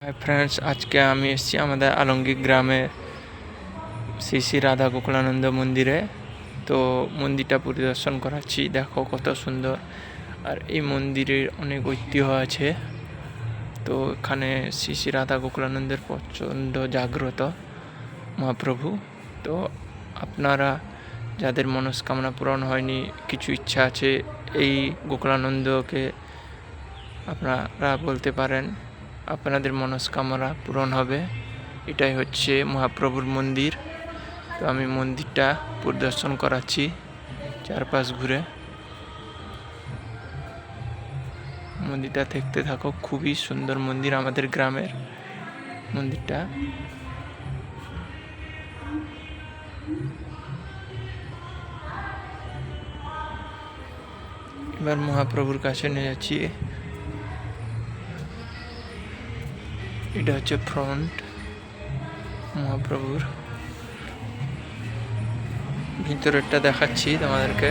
Hi friends, আজকে আমি এসেছি আমাদের আলমগীর গ্রামে শ্রী শ্রী রাধা গোকুলানন্দ মন্দিরে। তো মন্দিরটা পরিদর্শন করাচ্ছি, দেখো কত সুন্দর। আর এই মন্দিরের অনেক ঐতিহ্য আছে। তো এখানে শ্রী শ্রী রাধা গোকুলানন্দের প্রচণ্ড জাগ্রত মহাপ্রভু। তো আপনারা যাদের মনস্কামনা পূরণ হয়নি, কিছু ইচ্ছা আছে, এই গোকুলানন্দকে আপনারা বলতে পারেন, আপনাদের মনস্কামনা পূরণ হবে। এটাই হচ্ছে মহাপ্রভুর মন্দির। তো আমি মন্দিরটা পরিদর্শন করাচ্ছি চারপাশ ঘুরে। মন্দিরটা দেখতে থাকো, খুবই সুন্দর মন্দির আমাদের গ্রামের মন্দিরটা। এবার মহাপ্রভুর কাছে নিয়ে যাচ্ছি। এটা হচ্ছে ফ্রন্ট মহাপ্রভুর, ভিতরেরটা দেখাচ্ছি তোমাদেরকে।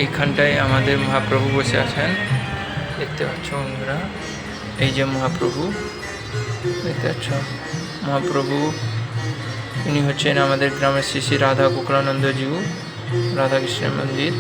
এইখানটায় আমাদের মহাপ্রভু বসে আছেন, দেখতে পাচ্ছ বন্ধুরা। এই যে মহাপ্রভু দেখতে পাচ্ছ, মহাপ্রভু ইনি হচ্ছেন আমাদের গ্রামের শ্রী শ্রী রাধা গোকুলানন্দ জিউ রাধাকৃষ্ণের মন্দির।